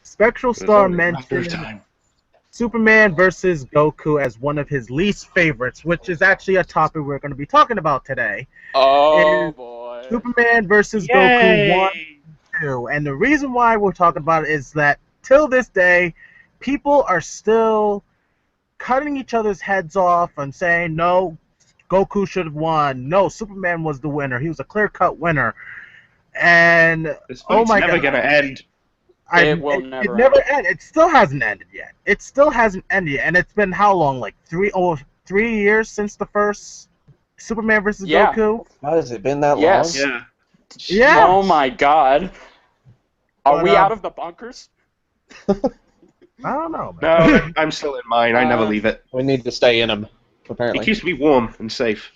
SpectralStar mentioned Superman versus Goku as one of his least favorites, which is actually a topic we're going to be talking about today. Oh, Is boy. Superman versus Goku 1 and 2. And the reason why we're talking about it is that till this day, people are still cutting each other's heads off and saying, no, Goku should have won. No, Superman was the winner. He was a clear-cut winner. And This fight's never going to end. It will never end. It still hasn't ended yet. It still hasn't ended yet. And it's been how long? Like 3 years since the first Superman versus Goku? How has it been that Yes. long? Yeah. Yeah. Oh, my God. Are we out of the bunkers? I don't know, man. No, I'm still in mine. I never leave it. We need to stay in them, apparently. It keeps me warm and safe.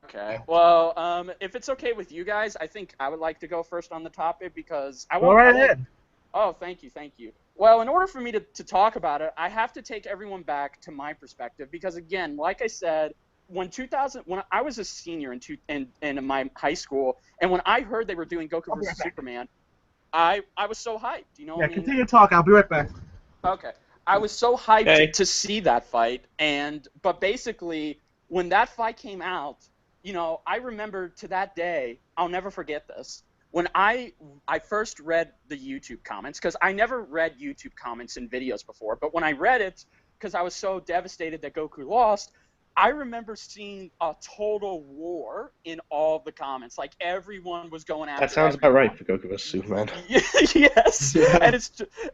Okay. Well, if it's okay with you guys, I think I would like to go first on the topic because I Go want. right ahead. Oh, thank you. Well, in order for me to talk about it, I have to take everyone back to my perspective because, again, like I said, when I was a senior in my high school, and when I heard they were doing Goku versus Superman, I was so hyped. You know what I mean? Continue talking. I'll be right back. Okay. I was so hyped to see that fight, but basically, when that fight came out, you know, I remember to that day, I'll never forget this. When I first read the YouTube comments, because I never read YouTube comments in videos before, but when I read it, because I was so devastated that Goku lost, I remember seeing a total war in all the comments. Like, everyone was going after That sounds about right for Goku vs. Superman. Yes,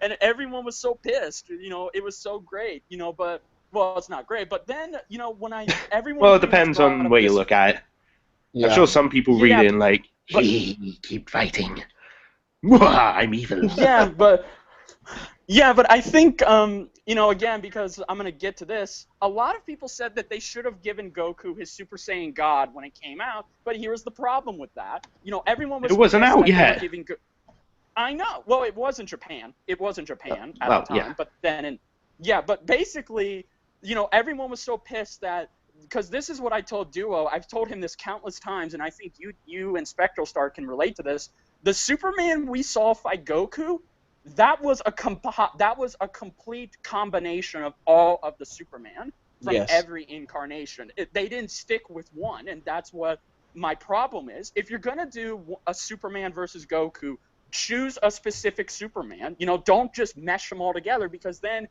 and everyone was so pissed. You know, it was so great. You know, but well, it's not great. But then, you know, when everyone. Well, it depends on where you look at it. Yeah. I'm sure some people read it in like, keep fighting. I'm evil. Yeah, but I think, you know, again, because I'm going to get to this, a lot of people said that they should have given Goku his Super Saiyan God when it came out, but here's the problem with that. You know, everyone was... It wasn't out yet. I know. Well, it was in Japan. At the time. Yeah. But then, but basically, you know, everyone was so pissed that... Because this is what I told Duo. I've told him this countless times, and I think you and SpectralStar can relate to this. The Superman we saw fight Goku, that was a complete combination of all of the Superman from every incarnation. They didn't stick with one, and that's what my problem is. If you're gonna do a Superman versus Goku, choose a specific Superman. You know, don't just mesh them all together, because then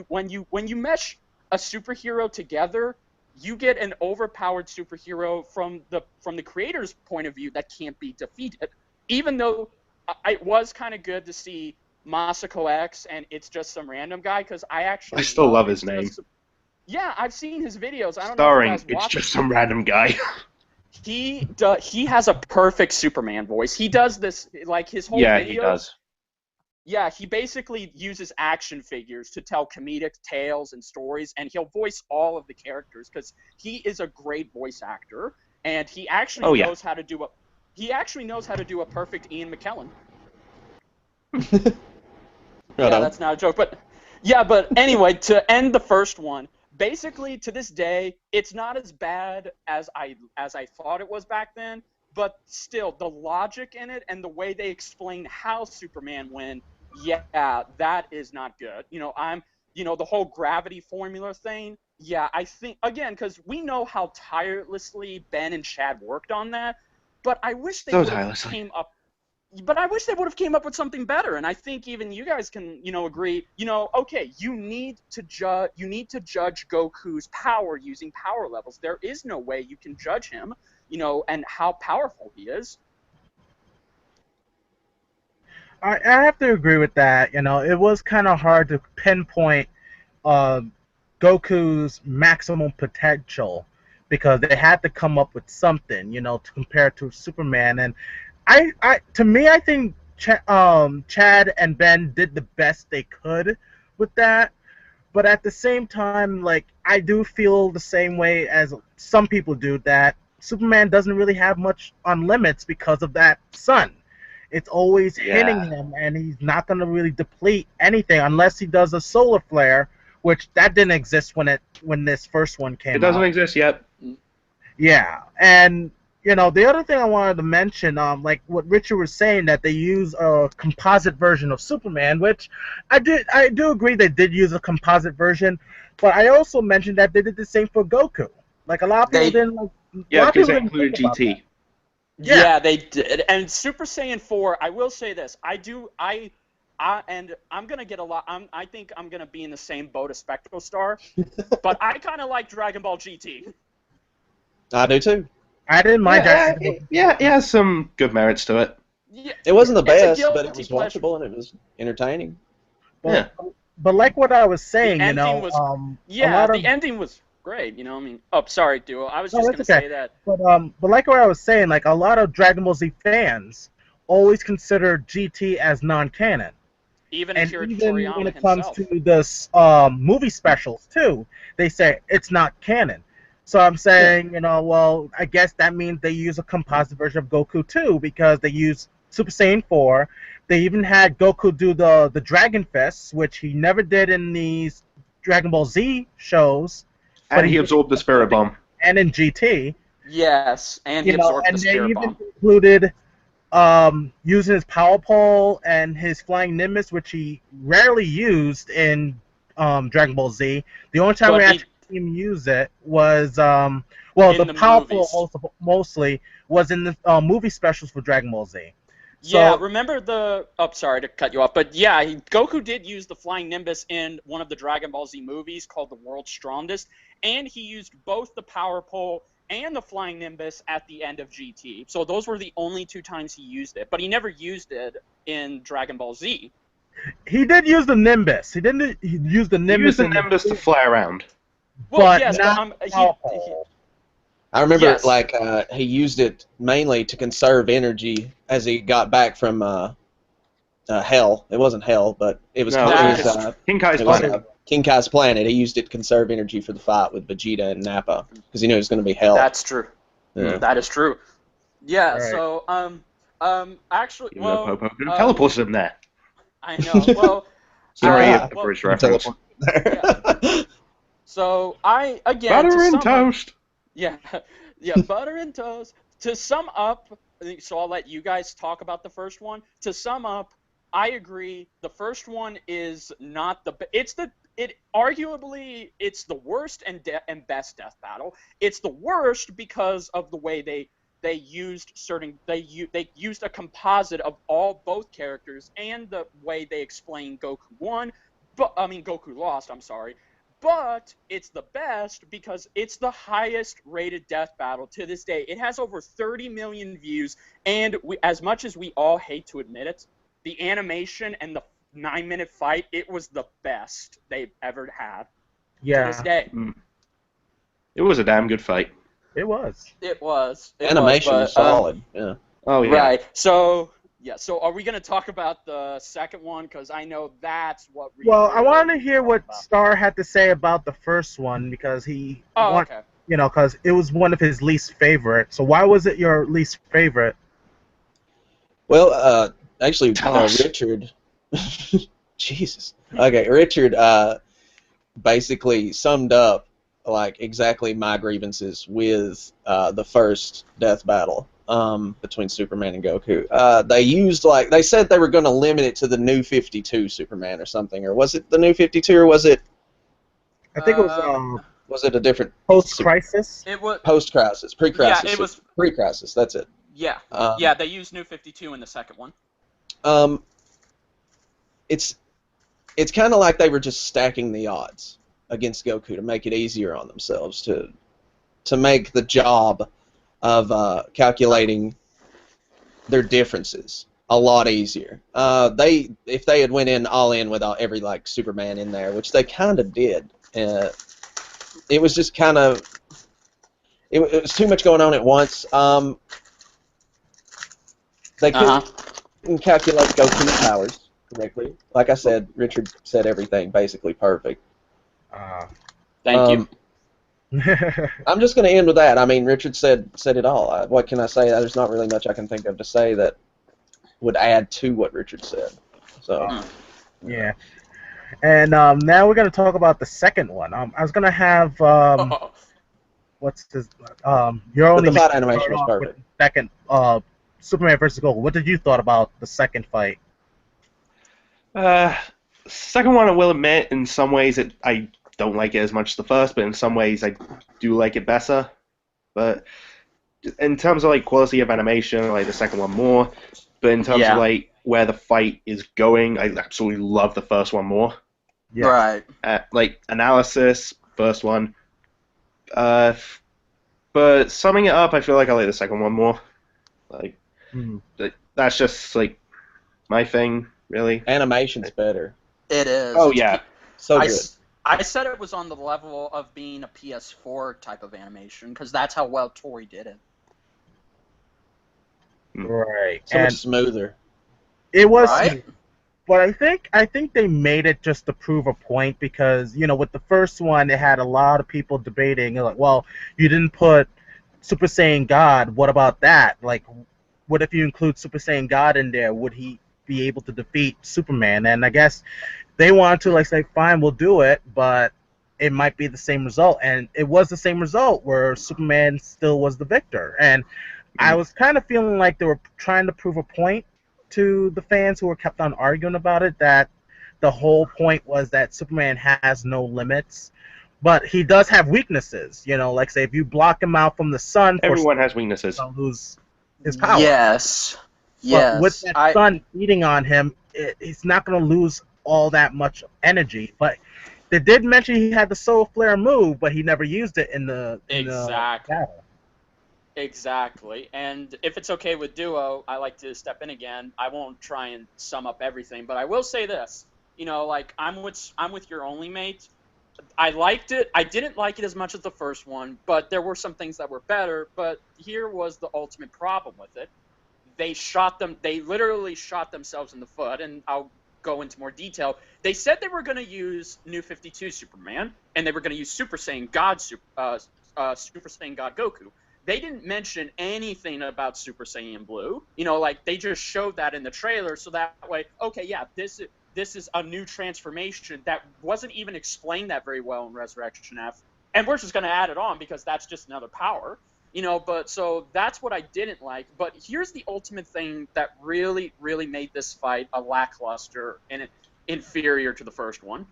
when you mesh a superhero together, you get an overpowered superhero from the creator's point of view that can't be defeated. Even though it was kind of good to see Masako X and it's just some random guy, because I still love his name. Yeah, I've seen his videos. I don't Starring, know if you guys it's just some random guy. He has a perfect Superman voice. He does this, like, his whole videos. He does. Yeah, he basically uses action figures to tell comedic tales and stories, and he'll voice all of the characters because he is a great voice actor, and he actually knows how to do a perfect Ian McKellen. That's not a joke, but anyway, to end the first one, basically to this day, it's not as bad as I thought it was back then, but still, the logic in it and the way they explain how Superman win, that is not good. You know, the whole gravity formula thing, I think, again, because we know how tirelessly Ben and Chad worked on that, but I wish they would have came up with something better. And I think even you guys can, you know, agree, you know, okay, you need to judge Goku's power using power levels. There is no way you can judge him, you know, and how powerful he is. I have to agree with that. You know, it was kind of hard to pinpoint Goku's maximum potential because they had to come up with something, you know, to compare to Superman. And I think Chad and Ben did the best they could with that. But at the same time, like, I do feel the same way as some people do, that Superman doesn't really have much on limits because of that sun. It's always hitting him, and he's not going to really deplete anything unless he does a solar flare, which that didn't exist when this first one came out. It doesn't exist yet. Yeah, and the other thing I wanted to mention, like what Richard was saying, that they use a composite version of Superman, which I do agree they did use a composite version, but I also mentioned that they did the same for Goku. Like a lot of people They didn't, like, a Yeah, lot of because people that didn't think included about that. GT. Yeah. Yeah, they did. And Super Saiyan 4, I will say this. And I'm going to get a lot. I think I'm going to be in the same boat as SpectralStar, but I kind of like Dragon Ball GT. I do too. I didn't mind Yeah, that. it has some good merits to it. Yeah, It wasn't the it's a best, but it guilty was pleasure. watchable and it was entertaining. But, but like what I was The saying, ending was, a lot of the ending was great. I mean, oh, sorry, Duo. I was no, just that's going to okay. say that. But like what I was saying, like a lot of Dragon Ball Z fans always consider GT as non-canon. Even And Akira even when Toriyama it comes himself. to this movie specials too, they say it's not canon. So I'm saying, well, I guess that means they use a composite version of Goku too, because they use Super Saiyan 4. They even had Goku do the Dragon Fists, which he never did in these Dragon Ball Z shows, but And he did absorbed the Spirit Bomb. and in GT. Yes, and he absorbed And the they Spirit even Bomb. included using his power pole and his flying nimbus, which he rarely used in Dragon Ball Z. The only time But we he- actually seen him use it was In the the power movies. pole mostly was in the movie specials for Dragon Ball Z. Yeah, So remember the... Oh, sorry to cut you off, but yeah, Goku did use the Flying Nimbus in one of the Dragon Ball Z movies called The World's Strongest, and he used both the Power Pole and the Flying Nimbus at the end of GT. So those were the only two times he used it, but he never used it in Dragon Ball Z. he did use the nimbus. He didn't use the He nimbus. used the Nimbus to fly around. Well, but yes, not but the power pole. I remember, Yes. he used it mainly to conserve energy as he got back from Hell. It wasn't Hell, but it was, No, That- it was, King Kai's it was planet. King Kai's planet. He used it to conserve energy for the fight with Vegeta and Nappa because he knew it was going to be Hell. That's true. Yeah. That is true. Yeah, Right. so, actually, Even though well... Popo could have teleported him there. I know, well... Sorry, Yeah. a British Tele- reference. So, again, Butter to and sum up- toast. Yeah, butter and toast. To sum up, so I'll let you guys talk about the first one. To sum up, I agree. The first one is not the. Arguably it's the worst and best death battle. It's the worst because of the way they used a composite of both characters and the way they explained Goku won. Goku lost. I'm sorry. But it's the best because it's the highest rated death battle to this day. It has over 30 million views, and as much as we all hate to admit it, the animation and the 9-minute fight, it was the best they've ever had to this day. It was a damn good fight. It was. It was. Animation was solid. Yeah. Oh, yeah. Right. So are we going to talk about the second one? Because I know that's what we... Well, I wanted to hear what Star had to say about the first one because okay. Because it was one of his least favorite. So why was it your least favorite? Well, actually, Tell us. Richard. Jesus. Okay, Richard basically summed up exactly my grievances with the first death battle between Superman and Goku. They said they were going to limit it to the New 52 Superman or something, or was it the New 52 or was it? I think it was Was it a different post-crisis. It was... post-crisis, pre-crisis? Yeah, it was... pre-crisis. That's it. Yeah. They used New 52 in the second one. It's kind of like they were just stacking the odds against Goku to make it easier on themselves, to make the job of calculating their differences a lot easier. If they had went in all in with every Superman in there, which they kind of did, it was just kind of it was too much going on at once. They couldn't calculate Goku's powers correctly. Like I said, Richard said everything basically perfect. Thank you. I'm just going to end with that. I mean, Richard said it all. What can I say? There's not really much I can think of to say that would add to what Richard said. So. Yeah. And now we're going to talk about the second one. I was going to have what's his you're But only the fight making animation start was off with perfect. second Superman versus Goku. What did you thought about the second fight? Uh, second one, I will admit, in some ways I don't like it as much as the first, but in some ways I do like it better. But in terms of like quality of animation, I like the second one more. But in terms of Yeah. like where the fight is going, I absolutely love the first one more. Yes. Right. Like analysis, first one. Uh, but summing it up, I feel like I like the second one more. Like Mhm. that's just like my thing, really. Animation's better. It is. Oh It's yeah, So I, good. I said it was on the level of being a PS4 type of animation because that's how well Tori did it. Right. So much And smoother. it was Right? but I think they made it just to prove a point because, with the first one it had a lot of people debating like, well, you didn't put Super Saiyan God, what about that? Like, what if you include Super Saiyan God in there? Would he be able to defeat Superman? And I guess they wanted to like say, fine, we'll do it, but it might be the same result. And it was the same result where Superman still was the victor. And I was kind of feeling like they were trying to prove a point to the fans who were kept on arguing about it, that the whole point was that Superman has no limits, but he does have weaknesses. Like say if you block him out from the sun for everyone has weaknesses. he'll lose his power. Yes. But with Yes. that sun eating on him, he's not going to lose all that much energy. But they did mention he had the solar flare move, but he never used it in the Exactly. battle. Exactly. And if it's okay with Duo, I like to step in again. I won't try and sum up everything, but I will say this. Like I'm with your only mate. I liked it. I didn't like it as much as the first one, but there were some things that were better. But here was the ultimate problem with it. They literally shot themselves in the foot, and I'll go into more detail. They said they were going to use New 52 Superman, and they were going to use Super Saiyan God Super Saiyan God Goku. They didn't mention anything about Super Saiyan Blue. Like they just showed that in the trailer, so that way, okay, yeah, this is a new transformation that wasn't even explained that very well in Resurrection F, and we're just going to add it on because that's just another power. But so that's what I didn't like. But here's the ultimate thing that really, really made this fight a lackluster and inferior to the first one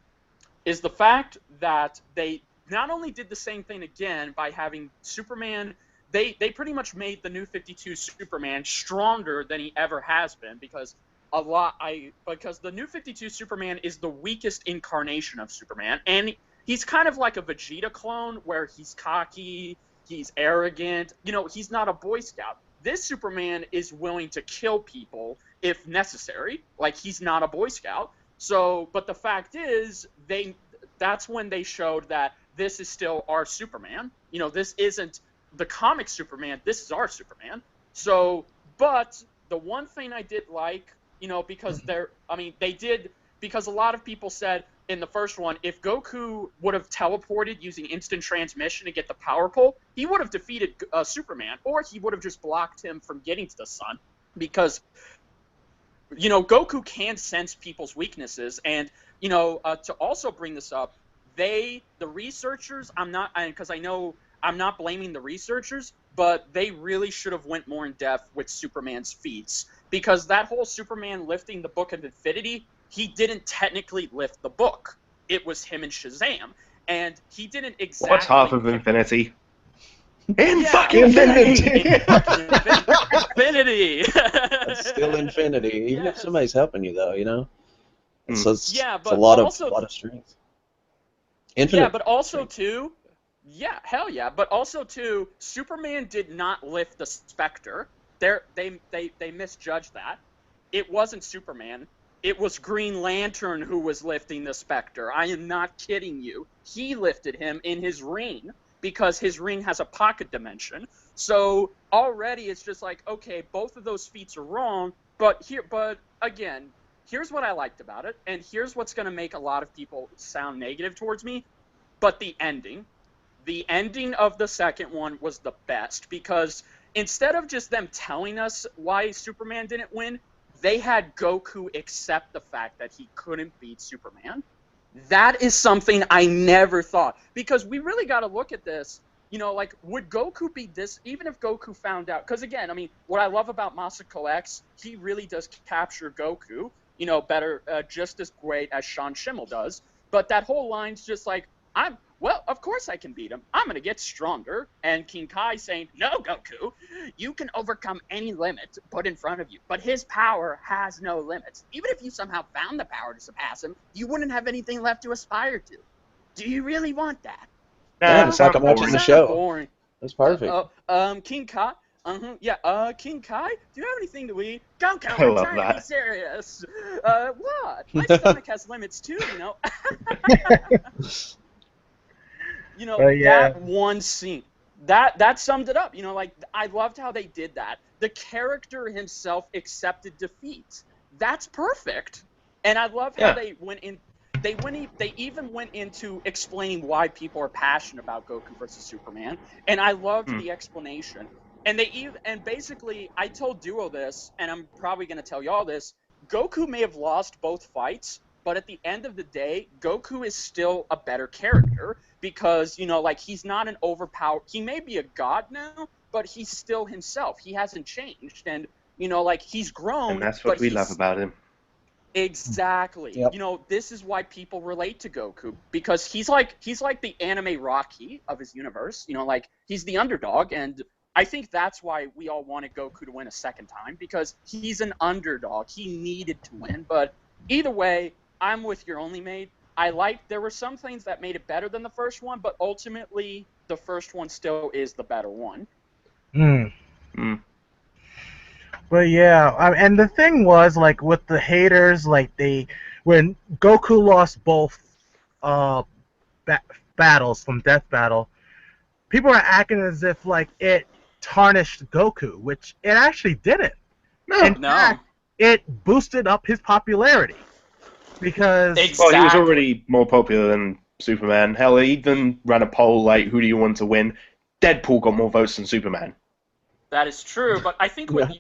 is the fact that they not only did the same thing again by having Superman. They pretty much made the New 52 Superman stronger than he ever has been because because the New 52 Superman is the weakest incarnation of Superman, and he's kind of like a Vegeta clone where he's cocky, he's arrogant. He's not a Boy Scout. This Superman is willing to kill people if necessary. Like he's not a Boy Scout. So, but the fact is, that's when they showed that this is still our Superman. This isn't the comic Superman. This is our Superman. So, but the one thing I did like, because they did, because a lot of people said in the first one, if Goku would have teleported using instant transmission to get the power pole, he would have defeated Superman, or he would have just blocked him from getting to the sun, because Goku can sense people's weaknesses, and to also bring this up, the researchers, because I know I'm not blaming the researchers, but they really should have went more in depth with Superman's feats, because that whole Superman lifting the Book of Infinity, he didn't technically lift the book. It was him and Shazam, and he didn't exactly. What's half of Infinity? In Yeah, fucking Infinity! in fucking Infinity. It's still infinity, even if Yes. somebody's helping you, though. So it's, Yeah, it's but a lot also, of strength. Infinite. yeah, but also too, yeah, hell yeah, but also too, Superman did not lift the Spectre. They misjudged that. It wasn't Superman. It was Green Lantern who was lifting the Spectre. I am not kidding you. He lifted him in his ring because his ring has a pocket dimension. So already it's just like, okay, both of those feats are wrong. But again, here's what I liked about it, and here's what's going to make a lot of people sound negative towards me. But the ending of the second one was the best, because instead of just them telling us why Superman didn't win, they had Goku accept the fact that he couldn't beat Superman. That is something I never thought, because we really got to look at this. you know, like, would Goku be this, even if Goku found out, because again, I mean, what I love about Masako X, he really does capture Goku, you know, better, just as great as Sean Schimmel does, but that whole line's just like, well, of course I can beat him. I'm going to get stronger. And King Kai saying, no, Goku, you can overcome any limit put in front of you, but his power has no limits. Even if you somehow found the power to surpass him, you wouldn't have anything left to aspire to. Do you really want that? Yeah, it's like I'm watching It's the kinda show. boring. That's perfect. King Kai. King Kai, do you have anything to eat? Goku, I I'm love trying to that. be serious. What? My stomach has limits too, you know. You know, Yeah. that one scene, that summed it up. You know, like, I loved how they did that. The character himself accepted defeat. That's perfect. And I love how Yeah. they went in. They even went into explaining why people are passionate about Goku versus Superman, and I loved the explanation. And basically, I told Duo this, and I'm probably going to tell y'all this. Goku may have lost both fights, but at the end of the day, Goku is still a better character because, you know, like, he's not an overpowered. He may be a god now, but he's still himself. He hasn't changed, and, you know, like, he's grown. And that's what but we he's love about him. Exactly. Yep. You know, this is why people relate to Goku, because he's like the anime Rocky of his universe. You know, like, he's the underdog, and I think that's why we all wanted Goku to win a second time, because he's an underdog. He needed to win. But either way, I'm with your only mate. There were some things that made it better than the first one, but ultimately the first one still is the better one. Mm. Mm. But yeah, and the thing was, like, with the haters, like, when Goku lost both uh battles from Death Battle, people are acting as if, like, it tarnished Goku, which it actually didn't. In No. fact, it boosted up his popularity because Well, he was Exactly. already more popular than Superman. Hell, he even ran a poll like, who do you want to win? Deadpool got more votes than Superman. That is true, but I think what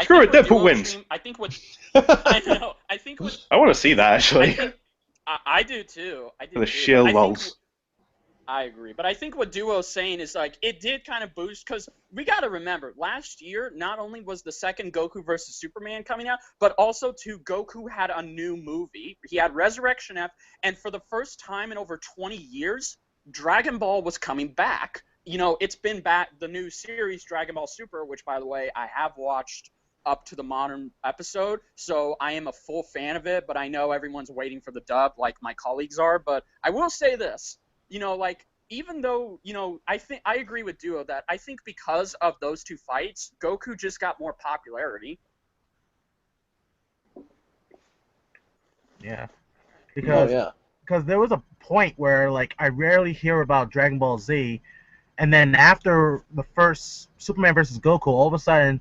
Screw it, Deadpool wins. Stream, I think what I know. I think what I want to see that, I actually. think I do too. I do For the too. sheer I think lols. I agree, but I think what Duo's saying is, like, it did kind of boost, because we got to remember, last year not only was the second Goku versus Superman coming out, but also too, Goku had a new movie. He had Resurrection F, and for the first time in over 20 years, Dragon Ball was coming back. You know, it's been back, the new series Dragon Ball Super, which, by the way, I have watched up to the modern episode, so I am a full fan of it, but I know everyone's waiting for the dub like my colleagues are. But I will say this, you know, like, even though, you know, I agree with Duo that I think because of those two fights, Goku just got more popularity. yeah, Oh because yeah. there was a point where, like, I rarely hear about Dragon Ball Z, and then after the first Superman versus Goku, all of a sudden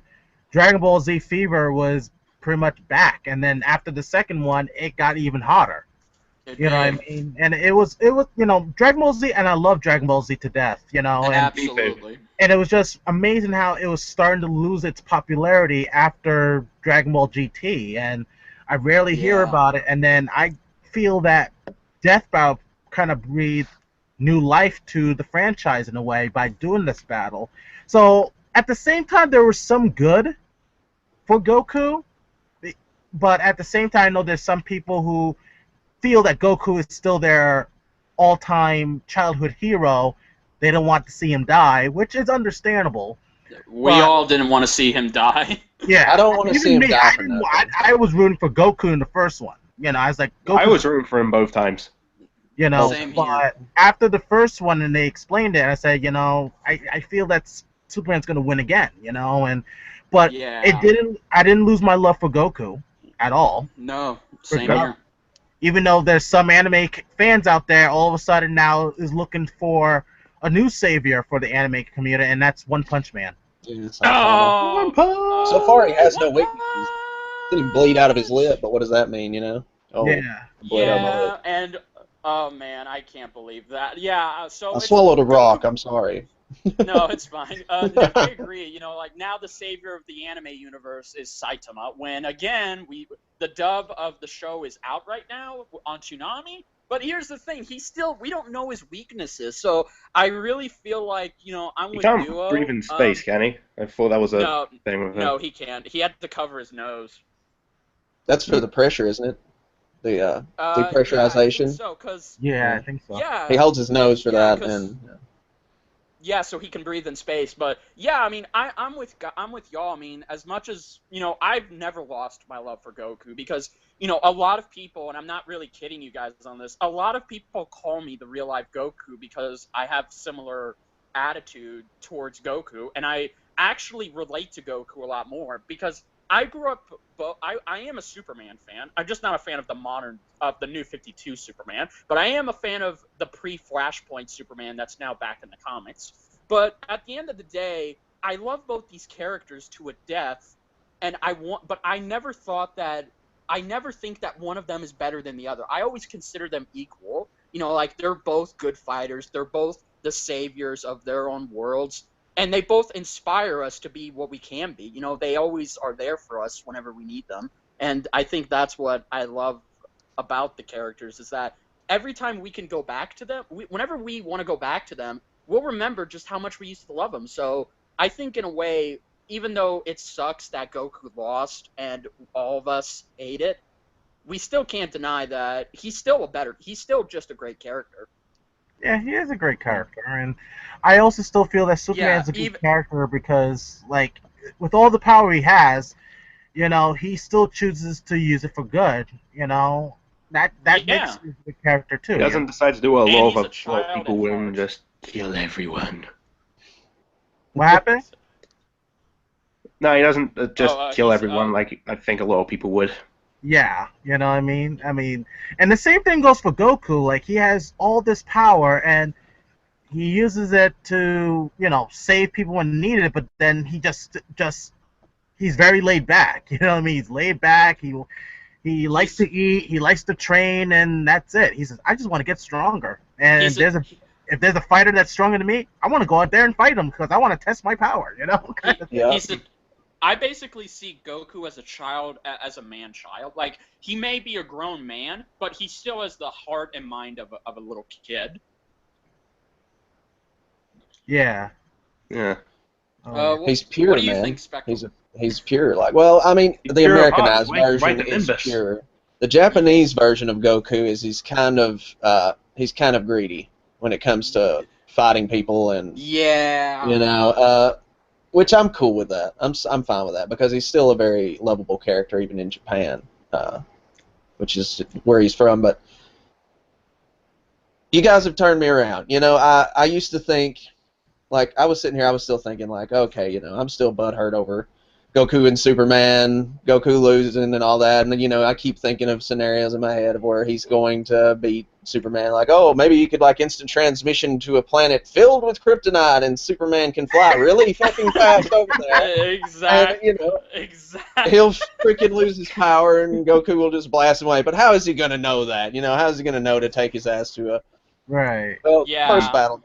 Dragon Ball Z fever was pretty much back, and then after the second one, it got even hotter. You know what I mean? And it was, you know, Dragon Ball Z, and I love Dragon Ball Z to death, you know, and Absolutely. it was just amazing how it was starting to lose its popularity after Dragon Ball GT, and I rarely hear Yeah. about it, and then I feel that Death Battle kind of breathed new life to the franchise in a way by doing this battle. So at the same time, there was some good for Goku, but at the same time, I know there's some people who feel that Goku is still their all-time childhood hero. They don't want to see him die, which is understandable. We But- all didn't want to see him die. Yeah, I don't want to even see him me, die I, for didn't, nothing. I was rooting for Goku in the first one. You know, I was like, Goku, I was rooting for him both times. you know, Same but here. after the first one and they explained it, I said, you know, I feel that Superman's gonna win again, you know, but Yeah. I didn't lose my love for Goku at all. No, same Regard- here. Even though there's some anime fans out there, all of a sudden now is looking for a new savior for the anime community, and that's One Punch Man. Yeah, Saitama. Oh, So far, he has no One weaknesses. Did him bleed out of his lip, but what does that mean, you know? Oh, Yeah. bled out of my Yeah, lip. and oh man, I can't believe that. Yeah, so I it's swallowed a Goku- rock. I'm sorry. No, it's fine. No, I agree. You know, like, now the savior of the anime universe is Saitama. When again, the dub of the show is out right now on Toonami, But here's the thing: we don't know his weaknesses. So I really feel like I'm He with can't Duo. breathe in space, can he? I thought that was a No, thing with him. no, he can't. He had to cover his nose. That's for the pressure, isn't it? The Yeah, I think depressurization. so. Cause Yeah, I think so. yeah, He holds his nose for yeah, that, 'cause- and yeah, so he can breathe in space. But yeah, I mean, I'm with y'all. I mean, as much as I've never lost my love for Goku because a lot of people, and I'm not really kidding you guys on this. A lot of people call me the real life Goku because I have similar attitude towards Goku, and I actually relate to Goku a lot more because I grew up. I am a Superman fan. I'm just not a fan of the new 52 Superman, but I am a fan of the pre-Flashpoint Superman that's now back in the comics. But at the end of the day, I love both these characters to a death, and but I never think that one of them is better than the other. I always consider them equal. Like they're both good fighters. They're both the saviors of their own worlds. And they both inspire us to be what we can be. They always are there for us whenever we need them. And I think that's what I love about the characters is that every time we can go back to them, whenever we want to go back to them, we'll remember just how much we used to love them. So I think in a way, even though it sucks that Goku lost and all of us hate it, we still can't deny that he's still just a great character. Yeah, he is a great character, and I also still feel that Superman's Yeah, a good character because, like, with all the power he has, he still chooses to use it for good. That makes Yeah. him a good character too. He doesn't decide to do what a And lot he's a of child people at will heart. and just kill everyone. What happened? No, he doesn't just kill he's everyone like I think a lot of people would. Yeah, you know what I mean? And the same thing goes for Goku. Like, he has all this power, and he uses it to, save people when needed, but then he he's very laid back. You know what I mean? He's laid back. He likes to eat. He likes to train, and that's it. He says, "I just want to get stronger." And if there's a fighter that's stronger than me, I want to go out there and fight him because I want to test my power. Kind of yeah. I basically see Goku as a child, as a man-child. Like, he may be a grown man, but he still has the heart and mind of a little kid. Yeah. Yeah. He's pure, what do you man. think, Spectral? He's pure. Like, well, I mean, He's the pure of Americanized heart, version right to is Nimbus. pure. The Japanese version of Goku is he's kind of greedy when it comes to fighting people and Yeah. which I'm cool with that. I'm fine with that because he's still a very lovable character even in Japan, which is where he's from. But you guys have turned me around. I used to think, like, I was sitting here, I was still thinking, like, okay, I'm still butthurt over Goku and Superman, Goku losing and all that, and then, I keep thinking of scenarios in my head of where he's going to beat Superman, like, oh, maybe you could, like, instant transmission to a planet filled with kryptonite and Superman can fly really fucking fast over there. Exactly. And, Exactly. he'll freaking lose his power and Goku will just blast him away, but how is he going to know that? How is he going to know to take his ass to a... Right. Well, Yeah. first battle